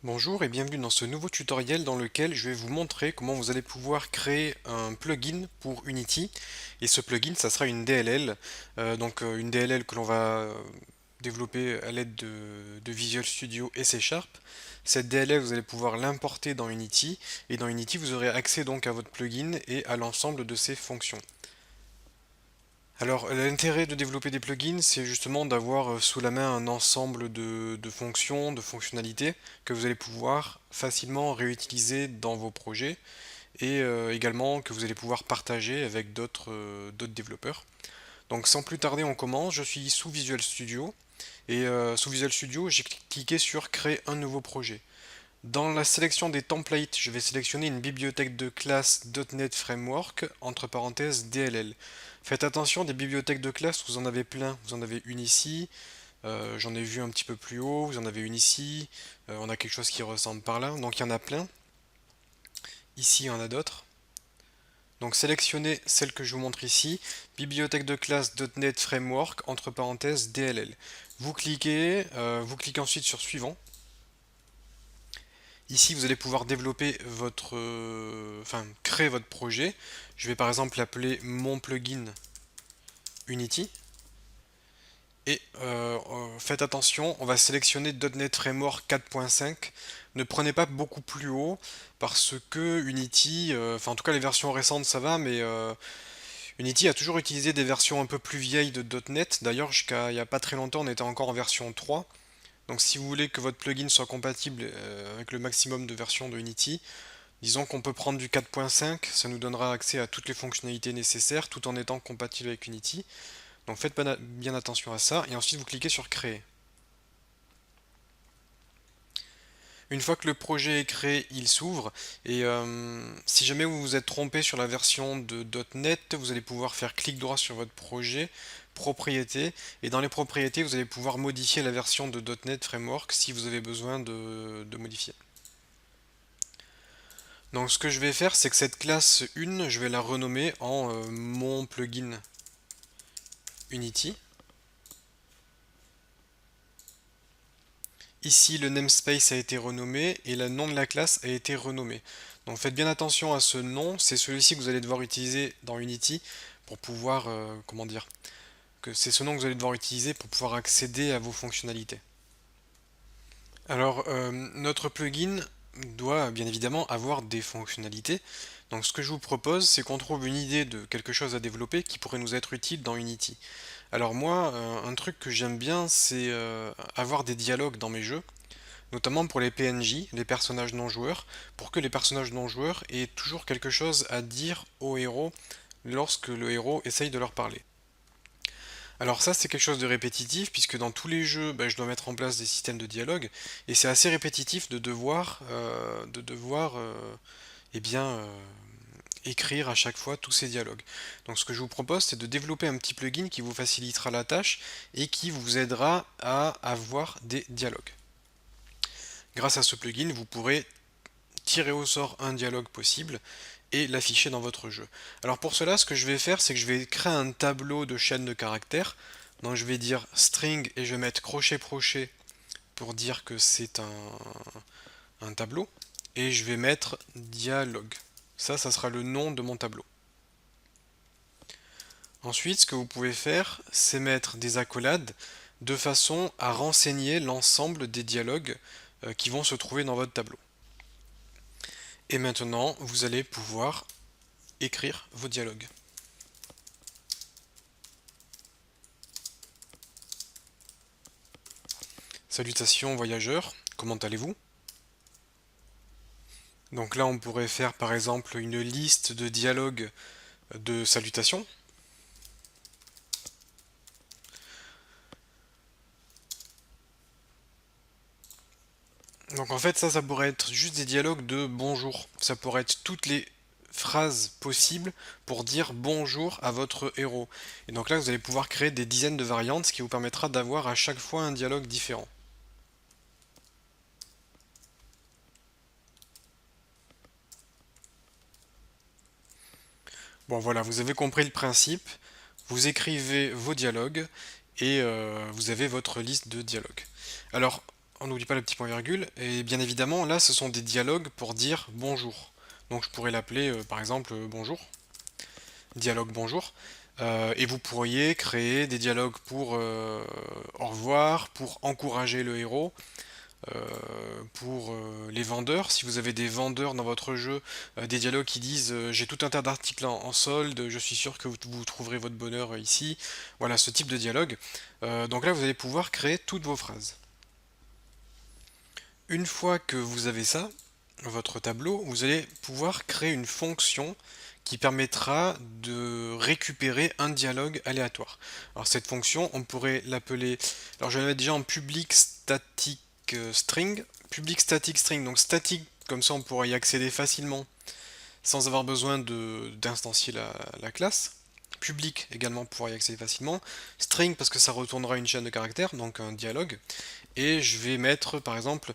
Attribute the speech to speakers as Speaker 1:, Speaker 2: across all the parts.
Speaker 1: Bonjour et bienvenue dans ce nouveau tutoriel dans lequel je vais vous montrer comment vous allez pouvoir créer un plugin pour Unity. Et ce plugin, ça sera une DLL, une DLL que l'on va développer à l'aide de Visual Studio et C Sharp. Cette DLL, vous allez pouvoir l'importer dans Unity et dans Unity, vous aurez accès donc à votre plugin et à l'ensemble de ses fonctions. Alors, l'intérêt de développer des plugins, c'est justement d'avoir sous la main un ensemble de fonctions, de fonctionnalités que vous allez pouvoir facilement réutiliser dans vos projets et également que vous allez pouvoir partager avec d'autres développeurs. Donc, sans plus tarder, on commence. Je suis sous Visual Studio et sous Visual Studio, j'ai cliqué sur Créer un nouveau projet. Dans la sélection des templates, je vais sélectionner une bibliothèque de classe .NET Framework, entre parenthèses DLL. Faites attention, des bibliothèques de classe, vous en avez plein. Vous en avez une ici, j'en ai vu un petit peu plus haut, vous en avez une ici, on a quelque chose qui ressemble par là, donc il y en a plein. Ici, il y en a d'autres. Donc sélectionnez celle que je vous montre ici, bibliothèque de classe .NET Framework, entre parenthèses DLL. Vous cliquez ensuite sur suivant. Ici, vous allez pouvoir développer créer votre projet. Je vais par exemple l'appeler mon plugin Unity. Et faites attention, on va sélectionner .NET Framework 4.5. Ne prenez pas beaucoup plus haut parce que Unity, en tout cas les versions récentes ça va, mais Unity a toujours utilisé des versions un peu plus vieilles de .NET. D'ailleurs, jusqu'à il n'y a pas très longtemps, on était encore en version 3. Donc si vous voulez que votre plugin soit compatible avec le maximum de versions de Unity, disons qu'on peut prendre du 4.5, ça nous donnera accès à toutes les fonctionnalités nécessaires tout en étant compatible avec Unity. Donc faites bien attention à ça et ensuite vous cliquez sur créer. Une fois que le projet est créé, il s'ouvre et si jamais vous vous êtes trompé sur la version de .NET, vous allez pouvoir faire clic droit sur votre projet, propriétés, et dans les propriétés, vous allez pouvoir modifier la version de .NET Framework si vous avez besoin de modifier. Donc ce que je vais faire, c'est que cette classe 1, je vais la renommer en mon plugin Unity. Ici, le namespace a été renommé et le nom de la classe a été renommé. Donc faites bien attention à ce nom, c'est celui-ci que vous allez devoir utiliser dans Unity pour pouvoir, que c'est ce nom que vous allez devoir utiliser pour pouvoir accéder à vos fonctionnalités. Alors, notre plugin doit bien évidemment avoir des fonctionnalités. Donc ce que je vous propose, c'est qu'on trouve une idée de quelque chose à développer qui pourrait nous être utile dans Unity. Alors moi, un truc que j'aime bien, c'est avoir des dialogues dans mes jeux, notamment pour les PNJ, les personnages non joueurs, pour que les personnages non joueurs aient toujours quelque chose à dire au héros lorsque le héros essaye de leur parler. Alors ça c'est quelque chose de répétitif puisque dans tous les jeux je dois mettre en place des systèmes de dialogue et c'est assez répétitif de devoir eh bien, écrire à chaque fois tous ces dialogues. Donc ce que je vous propose c'est de développer un petit plugin qui vous facilitera la tâche et qui vous aidera à avoir des dialogues. Grâce à ce plugin vous pourrez tirer au sort un dialogue possible et l'afficher dans votre jeu. Alors pour cela, ce que je vais faire, c'est que je vais créer un tableau de chaîne de caractères. Donc je vais dire string et je vais mettre crochet pour dire que c'est un tableau. Et je vais mettre dialogue. Ça sera le nom de mon tableau. Ensuite, ce que vous pouvez faire, c'est mettre des accolades de façon à renseigner l'ensemble des dialogues qui vont se trouver dans votre tableau. Et maintenant, vous allez pouvoir écrire vos dialogues. Salutations voyageurs, comment allez-vous? Donc là on pourrait faire par exemple une liste de dialogues de salutations. Donc en fait ça pourrait être juste des dialogues de bonjour. Ça pourrait être toutes les phrases possibles pour dire bonjour à votre héros. Et donc là vous allez pouvoir créer des dizaines de variantes, ce qui vous permettra d'avoir à chaque fois un dialogue différent. Bon voilà, vous avez compris le principe. Vous écrivez vos dialogues et vous avez votre liste de dialogues. Alors on n'oublie pas le petit point virgule, et bien évidemment, là, ce sont des dialogues pour dire bonjour. Donc je pourrais l'appeler, par exemple, bonjour, dialogue bonjour. Et vous pourriez créer des dialogues pour au revoir, pour encourager le héros, pour les vendeurs. Si vous avez des vendeurs dans votre jeu, des dialogues qui disent j'ai tout un tas d'articles en solde, je suis sûr que vous trouverez votre bonheur ici. Voilà, ce type de dialogue. Donc là, vous allez pouvoir créer toutes vos phrases. Une fois que vous avez ça, votre tableau, vous allez pouvoir créer une fonction qui permettra de récupérer un dialogue aléatoire. Alors cette fonction, on pourrait l'appeler, alors je vais la mettre déjà en public static string, donc statique, comme ça on pourra y accéder facilement sans avoir besoin d'instancier la classe. Public également pour y accéder facilement. String parce que ça retournera une chaîne de caractères, donc un dialogue. Et je vais mettre par exemple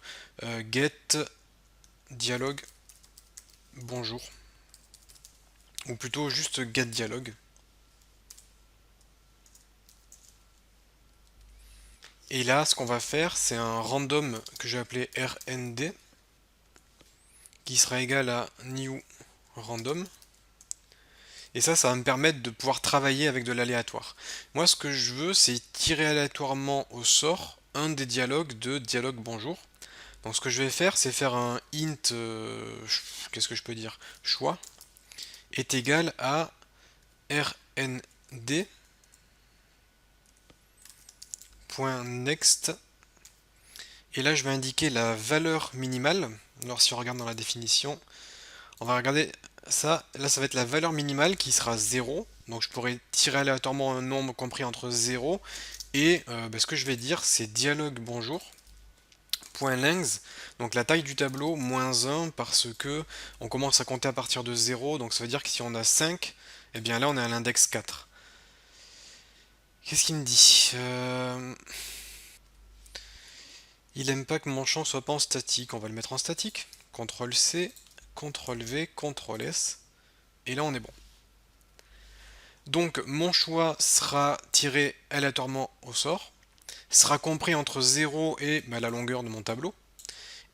Speaker 1: get dialogue bonjour, ou plutôt juste get dialogue. Et là, ce qu'on va faire, c'est un random que j'ai appelé rnd, qui sera égal à new random. Et ça va me permettre de pouvoir travailler avec de l'aléatoire. Moi, ce que je veux, c'est tirer aléatoirement au sort un des dialogues de dialogue bonjour. Donc ce que je vais faire, c'est faire un int, qu'est-ce que je peux dire, choix, est égal à rnd.next. Et là, je vais indiquer la valeur minimale. Alors si on regarde dans la définition, on va regarder ça. Là, ça va être la valeur minimale qui sera 0. Donc je pourrais tirer aléatoirement un nombre compris entre 0 et ce que je vais dire, c'est dialogue bonjour. .length, donc la taille du tableau, moins 1, parce que on commence à compter à partir de 0, donc ça veut dire que si on a 5, et bien là on est à l'index 4. Qu'est-ce qu'il me dit il aime pas que mon champ soit pas en statique, on va le mettre en statique. CTRL C, CTRL V, CTRL S, et là on est bon. Donc mon choix sera tiré aléatoirement au sort, sera compris entre 0 et la longueur de mon tableau,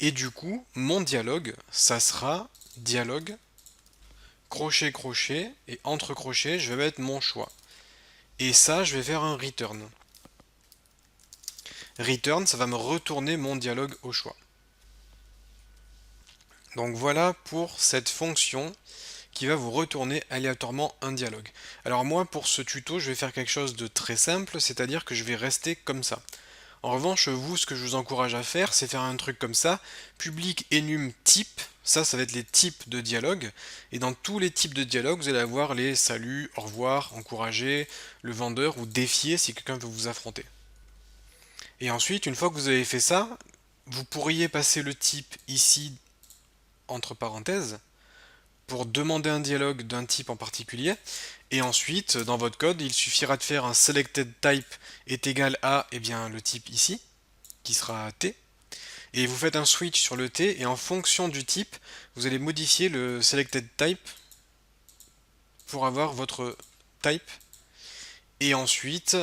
Speaker 1: et du coup, mon dialogue, ça sera dialogue, crochet, crochet, et entre crochets, je vais mettre mon choix. Et ça, je vais faire un return. Return, ça va me retourner mon dialogue au choix. Donc voilà pour cette fonction qui va vous retourner aléatoirement un dialogue. Alors moi, pour ce tuto, je vais faire quelque chose de très simple, c'est-à-dire que je vais rester comme ça. En revanche, vous, ce que je vous encourage à faire, c'est faire un truc comme ça, public enum type, ça va être les types de dialogue, et dans tous les types de dialogue, vous allez avoir les salut, au revoir, encourager, le vendeur, ou défier si quelqu'un veut vous affronter. Et ensuite, une fois que vous avez fait ça, vous pourriez passer le type ici, entre parenthèses, pour demander un dialogue d'un type en particulier, et ensuite, dans votre code, il suffira de faire un selected type est égal à le type ici, qui sera T, et vous faites un switch sur le T, et en fonction du type, vous allez modifier le selected type pour avoir votre type, et ensuite,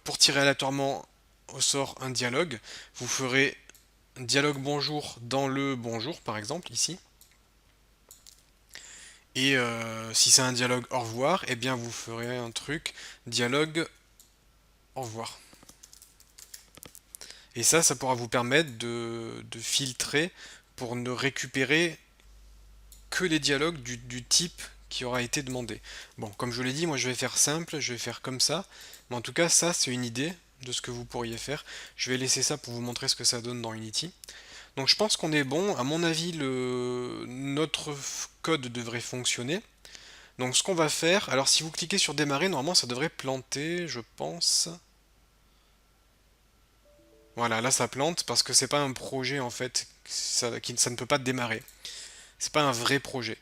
Speaker 1: pour tirer aléatoirement au sort un dialogue, vous ferez dialogue bonjour dans le bonjour, par exemple, ici, et si c'est un dialogue au revoir, eh bien vous ferez un truc dialogue au revoir. Et ça pourra vous permettre de filtrer pour ne récupérer que les dialogues du type qui aura été demandé. Bon, comme je vous l'ai dit, moi je vais faire simple, je vais faire comme ça. Mais en tout cas, ça c'est une idée de ce que vous pourriez faire. Je vais laisser ça pour vous montrer ce que ça donne dans Unity. Donc je pense qu'on est bon. À mon avis, notre code devrait fonctionner. Donc ce qu'on va faire, alors si vous cliquez sur démarrer, normalement ça devrait planter, je pense. Voilà, là ça plante parce que c'est pas un projet en fait, ça ne peut pas démarrer. C'est pas un vrai projet.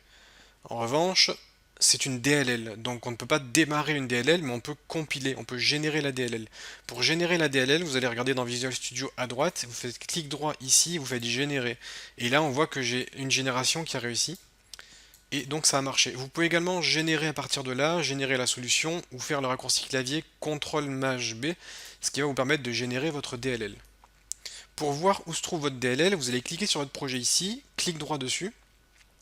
Speaker 1: En revanche, c'est une DLL, donc on ne peut pas démarrer une DLL, mais on peut compiler, on peut générer la DLL. Pour générer la DLL, vous allez regarder dans Visual Studio à droite, vous faites clic droit ici, vous faites générer. Et là on voit que j'ai une génération qui a réussi. Et donc ça a marché. Vous pouvez également générer à partir de là, générer la solution, ou faire le raccourci clavier CTRL-MAJ-B, ce qui va vous permettre de générer votre DLL. Pour voir où se trouve votre DLL, vous allez cliquer sur votre projet ici, clic droit dessus,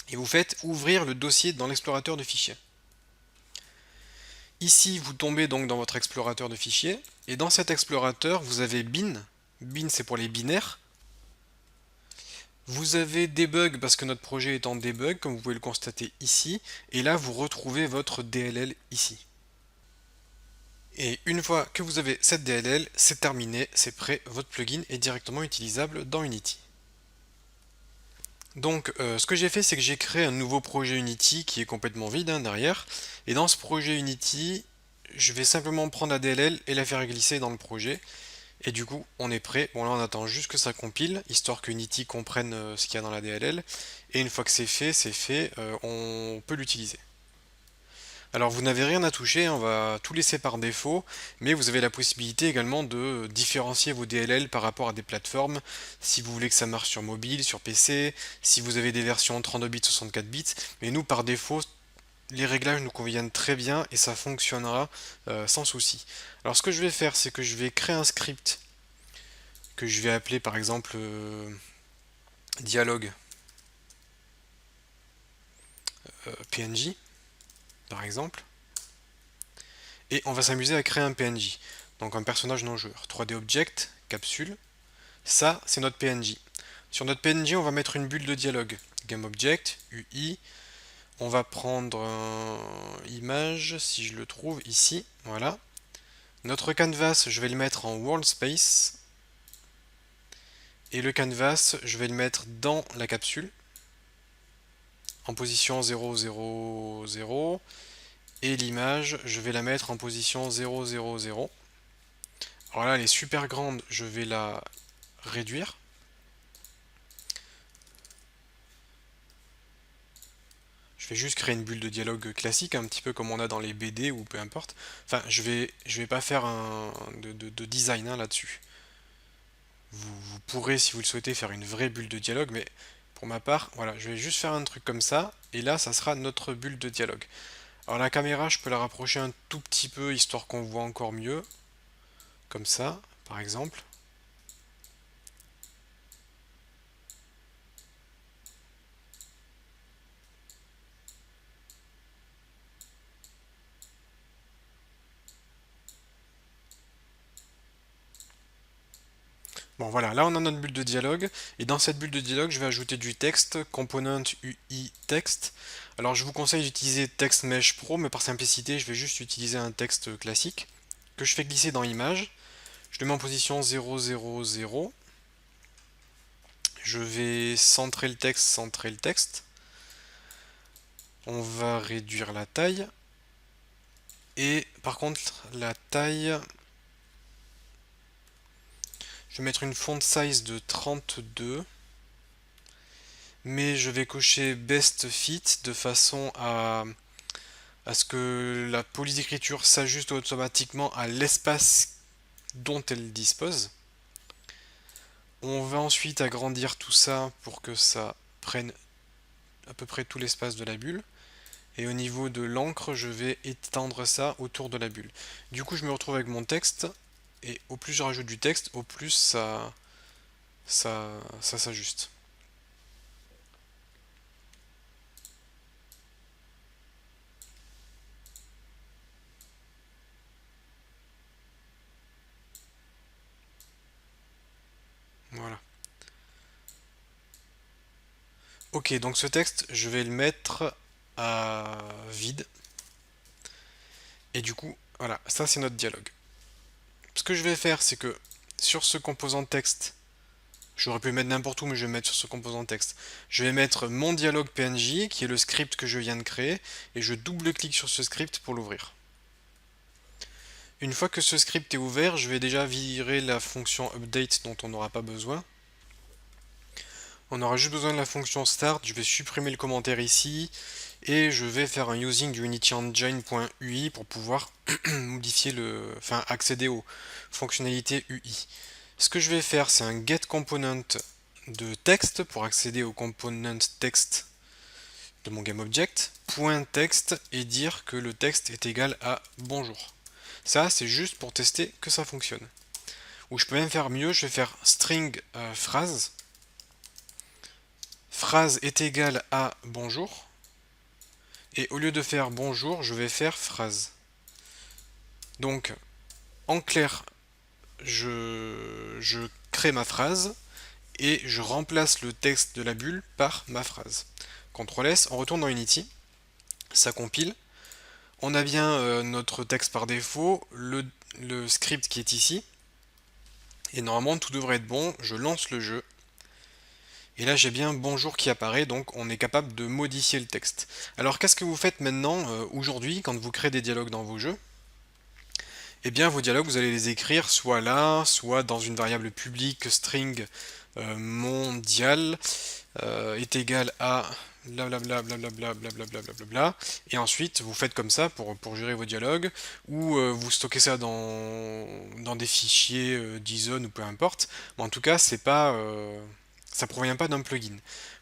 Speaker 1: et vous faites ouvrir le dossier dans l'explorateur de fichiers. Ici, vous tombez donc dans votre explorateur de fichiers, et dans cet explorateur, vous avez bin. Bin, c'est pour les binaires. Vous avez debug parce que notre projet est en debug, comme vous pouvez le constater ici, et là, vous retrouvez votre DLL ici. Et une fois que vous avez cette DLL, c'est terminé, c'est prêt, votre plugin est directement utilisable dans Unity. Donc ce que j'ai fait, c'est que j'ai créé un nouveau projet Unity qui est complètement vide derrière, et dans ce projet Unity, je vais simplement prendre la DLL et la faire glisser dans le projet, et du coup on est prêt. Bon là on attend juste que ça compile, histoire que Unity comprenne ce qu'il y a dans la DLL, et une fois que c'est fait, on peut l'utiliser. Alors vous n'avez rien à toucher, on va tout laisser par défaut, mais vous avez la possibilité également de différencier vos DLL par rapport à des plateformes, si vous voulez que ça marche sur mobile, sur PC, si vous avez des versions 32 bits, 64 bits, mais nous par défaut, les réglages nous conviennent très bien et ça fonctionnera sans souci. Alors ce que je vais faire, c'est que je vais créer un script que je vais appeler par exemple dialogue PNJ, par exemple. Et on va s'amuser à créer un PNJ, donc un personnage non joueur. 3D Object, capsule, ça c'est notre PNJ. Sur notre PNJ, on va mettre une bulle de dialogue. GameObject, UI, on va prendre image, si je le trouve, ici, voilà. Notre canvas, je vais le mettre en world space. Et le canvas, je vais le mettre dans la capsule, en position 0, 0, 0. Et l'image, je vais la mettre en position 0, 0, 0. Alors là, elle est super grande, je vais la réduire. Je vais juste créer une bulle de dialogue classique, un petit peu comme on a dans les BD ou peu importe. Enfin, je vais pas faire de design là-dessus. Vous pourrez, si vous le souhaitez, faire une vraie bulle de dialogue, mais pour ma part, voilà, je vais juste faire un truc comme ça, et là, ça sera notre bulle de dialogue. Alors la caméra, je peux la rapprocher un tout petit peu, histoire qu'on voit encore mieux, comme ça, par exemple. Bon voilà, là on a notre bulle de dialogue, et dans cette bulle de dialogue, je vais ajouter du texte, component UI text. Alors je vous conseille d'utiliser Text Mesh Pro, mais par simplicité, je vais juste utiliser un texte classique, que je fais glisser dans Image. Je le mets en position 0, 0, 0. Je vais centrer le texte, centrer le texte. On va réduire la taille. Et par contre, la taille, je vais mettre une font size de 32. Mais je vais cocher Best Fit de façon à ce que la police d'écriture s'ajuste automatiquement à l'espace dont elle dispose. On va ensuite agrandir tout ça pour que ça prenne à peu près tout l'espace de la bulle. Et au niveau de l'encre, je vais étendre ça autour de la bulle. Du coup, je me retrouve avec mon texte. Et au plus je rajoute du texte, au plus ça s'ajuste. Voilà. Ok, donc ce texte, je vais le mettre à vide. Et du coup, voilà, ça c'est notre dialogue. Ce que je vais faire, c'est que sur ce composant texte, j'aurais pu le mettre n'importe où, mais je vais le mettre sur ce composant texte. Je vais mettre mon dialogue PNJ, qui est le script que je viens de créer, et je double-clique sur ce script pour l'ouvrir. Une fois que ce script est ouvert, je vais déjà virer la fonction update dont on n'aura pas besoin. On aura juste besoin de la fonction start, je vais supprimer le commentaire ici, et je vais faire un using du unityengine.ui pour pouvoir modifier enfin accéder aux fonctionnalités UI. Ce que je vais faire, c'est un get component de texte pour accéder au component texte de mon GameObject, point texte, et dire que le texte est égal à bonjour. Ça, c'est juste pour tester que ça fonctionne. Ou je peux même faire mieux, je vais faire string phrase. Phrase est égale à bonjour. Et au lieu de faire bonjour, je vais faire phrase. Donc, en clair, je crée ma phrase et je remplace le texte de la bulle par ma phrase. CTRL S, on retourne dans Unity, ça compile. On a bien notre texte par défaut, le script qui est ici. Et normalement, tout devrait être bon. Je lance le jeu. Et là, j'ai bien bonjour qui apparaît, donc on est capable de modifier le texte. Alors, qu'est-ce que vous faites maintenant, aujourd'hui, quand vous créez des dialogues dans vos jeux? Eh bien, vos dialogues, vous allez les écrire soit là, soit dans une variable publique string mondial est égal à blablabla blablabla blablabla blablabla, et ensuite vous faites comme ça pour gérer vos dialogues, ou vous stockez ça dans des fichiers JSON ou peu importe, mais en tout cas c'est pas ça provient pas d'un plugin.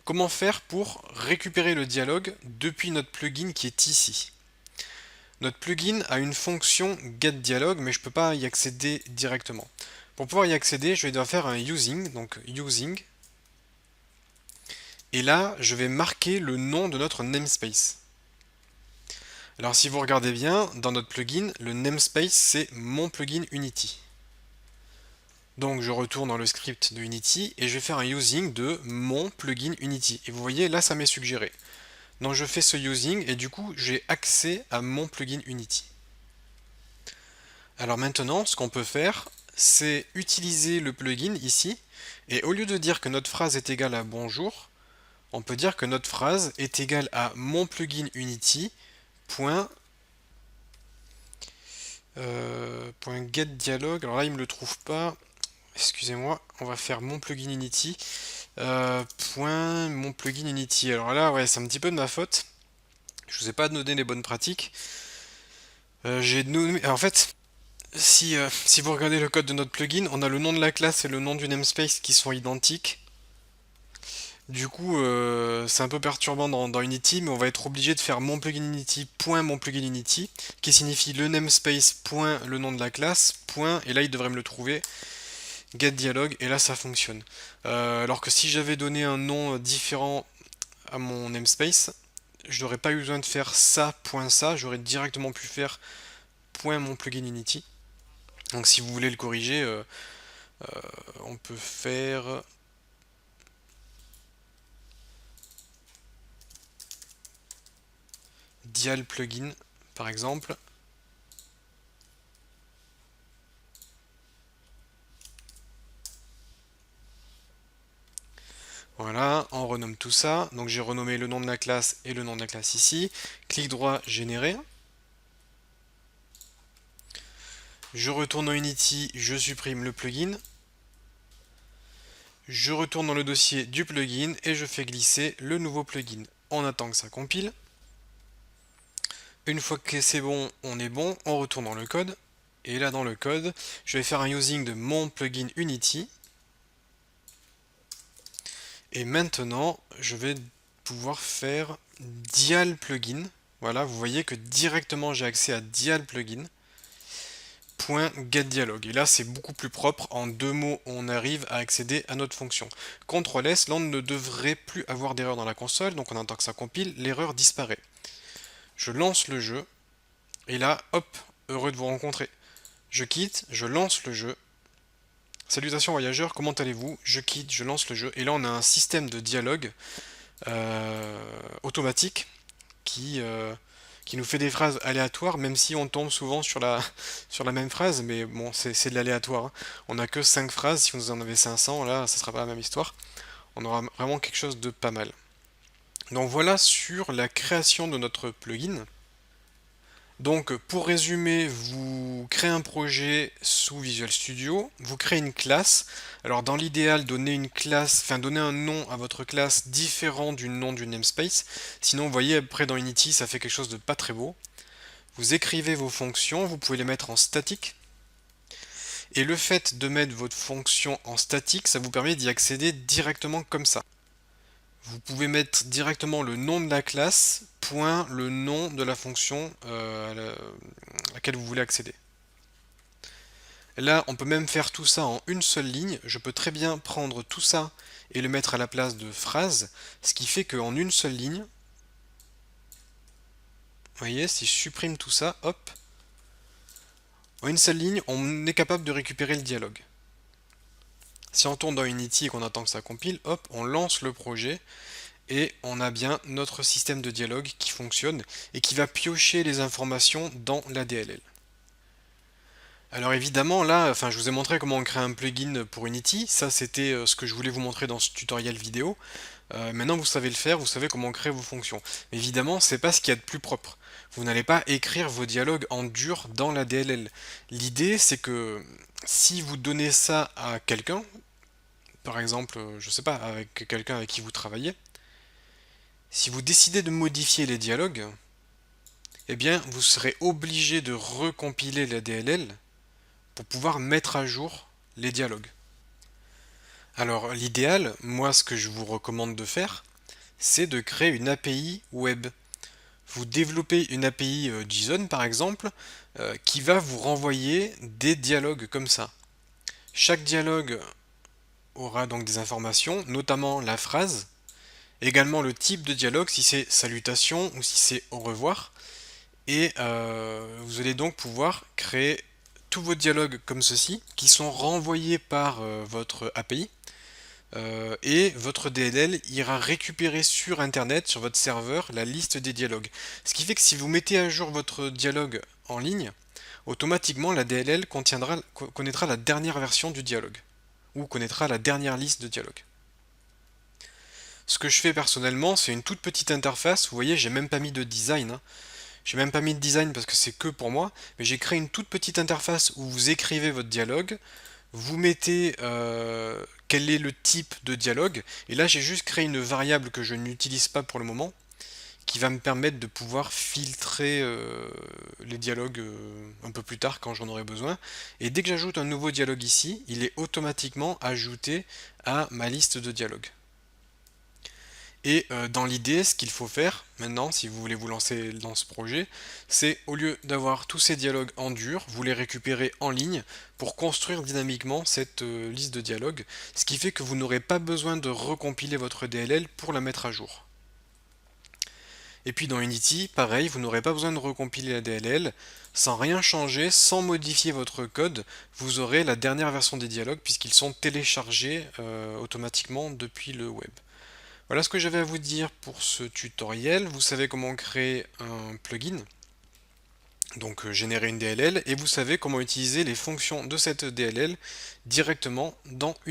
Speaker 1: Comment faire pour récupérer le dialogue depuis notre plugin qui est ici? Notre plugin a une fonction getDialog, mais je ne peux pas y accéder directement. Pour pouvoir y accéder, je vais devoir faire un using, donc using, et là, je vais marquer le nom de notre namespace. Alors si vous regardez bien, dans notre plugin, le namespace c'est mon plugin Unity. Donc je retourne dans le script de Unity et je vais faire un using de mon plugin Unity. Et vous voyez, là ça m'est suggéré. Donc je fais ce using et du coup j'ai accès à mon plugin Unity. Alors maintenant, ce qu'on peut faire, c'est utiliser le plugin ici, et au lieu de dire que notre phrase est égale à bonjour, on peut dire que notre phrase est égale à mon plugin Unity. .getDialog. Alors là, il me le trouve pas. Excusez-moi, on va faire mon plugin Unity. Mon plugin Unity. Alors là, ouais, c'est un petit peu de ma faute. Je vous ai pas donné les bonnes pratiques. J'ai nommé. En fait, si vous regardez le code de notre plugin, on a le nom de la classe et le nom du namespace qui sont identiques. Du coup, c'est un peu perturbant dans Unity, mais on va être obligé de faire mon plugin Unity, mon plugin Unity, qui signifie le namespace, le nom de la classe, et là il devrait me le trouver, getDialog, et là ça fonctionne. Alors que si j'avais donné un nom différent à mon namespace, je n'aurais pas eu besoin de faire ça, j'aurais directement pu faire mon plugin Unity. Donc si vous voulez le corriger, on peut faire dial plugin par exemple. Voilà, on renomme tout ça. Donc j'ai renommé le nom de la classe et le nom de la classe ici. Clic droit, générer. Je retourne dans Unity, je supprime le plugin. Je retourne dans le dossier du plugin et je fais glisser le nouveau plugin. On attend que ça compile. Une fois que c'est bon, on est bon, on retourne dans le code. Et là dans le code, je vais faire un using de mon plugin Unity. Et maintenant, je vais pouvoir faire dial plugin. Voilà, vous voyez que directement j'ai accès à dial plugin. .getDialog. Et là, c'est beaucoup plus propre. En deux mots, on arrive à accéder à notre fonction. CTRL S, là, on ne devrait plus avoir d'erreur dans la console. Donc, en attend que ça compile, l'erreur disparaît. Je lance le jeu. Et là, hop, heureux de vous rencontrer. Je quitte, je lance le jeu. Salutations voyageurs, comment allez-vous? Je quitte, je lance le jeu. Et là, on a un système de dialogue automatique qui nous fait des phrases aléatoires, même si on tombe souvent sur sur la même phrase, mais bon, c'est de l'aléatoire, hein. On n'a que 5 phrases, si vous en avez 500, là, ça sera pas la même histoire. On aura vraiment quelque chose de pas mal. Donc voilà sur la création de notre plugin. Donc pour résumer, vous créez un projet sous Visual Studio, vous créez une classe. Alors dans l'idéal, donnez une classe, enfin donnez un nom à votre classe différent du nom du namespace. Sinon, vous voyez après dans Unity, ça fait quelque chose de pas très beau. Vous écrivez vos fonctions, vous pouvez les mettre en statique. Et le fait de mettre votre fonction en statique, ça vous permet d'y accéder directement comme ça. Vous pouvez mettre directement le nom de la classe, le nom de la fonction à laquelle vous voulez accéder. Là, on peut même faire tout ça en une seule ligne. Je peux très bien prendre tout ça et le mettre à la place de phrases, ce qui fait qu'en une seule ligne, vous voyez, si je supprime tout ça, hop, en une seule ligne, on est capable de récupérer le dialogue. Si on tourne dans Unity et qu'on attend que ça compile, hop, on lance le projet et on a bien notre système de dialogue qui fonctionne et qui va piocher les informations dans la DLL. Alors évidemment là, enfin je vous ai montré comment on crée un plugin pour Unity, ça c'était ce que je voulais vous montrer dans ce tutoriel vidéo. Maintenant vous savez le faire, vous savez comment créer vos fonctions. Mais évidemment, c'est pas ce qu'il y a de plus propre. Vous n'allez pas écrire vos dialogues en dur dans la DLL. L'idée c'est que si vous donnez ça à quelqu'un, par exemple, je sais pas, avec quelqu'un avec qui vous travaillez, si vous décidez de modifier les dialogues, eh bien vous serez obligé de recompiler la DLL pour pouvoir mettre à jour les dialogues. Alors l'idéal, moi ce que je vous recommande de faire, c'est de créer une API web. Vous développez une API JSON par exemple, qui va vous renvoyer des dialogues comme ça. Chaque dialogue aura donc des informations, notamment la phrase, également le type de dialogue, si c'est salutation ou si c'est au revoir, et vous allez donc pouvoir créer tous vos dialogues comme ceci, qui sont renvoyés par votre API, et votre DLL ira récupérer sur Internet, sur votre serveur, la liste des dialogues. Ce qui fait que si vous mettez à jour votre dialogue en ligne, automatiquement la DLL connaîtra la dernière version du dialogue, ou connaîtra la dernière liste de dialogues. Ce que je fais personnellement, c'est une toute petite interface. Vous voyez, j'ai même pas mis de design, hein. J'ai même pas mis de design parce que c'est que pour moi, mais j'ai créé une toute petite interface où vous écrivez votre dialogue, vous mettez quel est le type de dialogue, et là j'ai juste créé une variable que je n'utilise pas pour le moment, qui va me permettre de pouvoir filtrer les dialogues un peu plus tard quand j'en aurai besoin. Et dès que j'ajoute un nouveau dialogue ici, il est automatiquement ajouté à ma liste de dialogues. Et dans l'idée, ce qu'il faut faire maintenant, si vous voulez vous lancer dans ce projet, c'est au lieu d'avoir tous ces dialogues en dur, vous les récupérez en ligne pour construire dynamiquement cette liste de dialogues, ce qui fait que vous n'aurez pas besoin de recompiler votre DLL pour la mettre à jour. Et puis dans Unity, pareil, vous n'aurez pas besoin de recompiler la DLL, sans rien changer, sans modifier votre code, vous aurez la dernière version des dialogues puisqu'ils sont téléchargés automatiquement depuis le web. Voilà ce que j'avais à vous dire pour ce tutoriel. Vous savez comment créer un plugin, donc générer une DLL, et vous savez comment utiliser les fonctions de cette DLL directement dans Unity.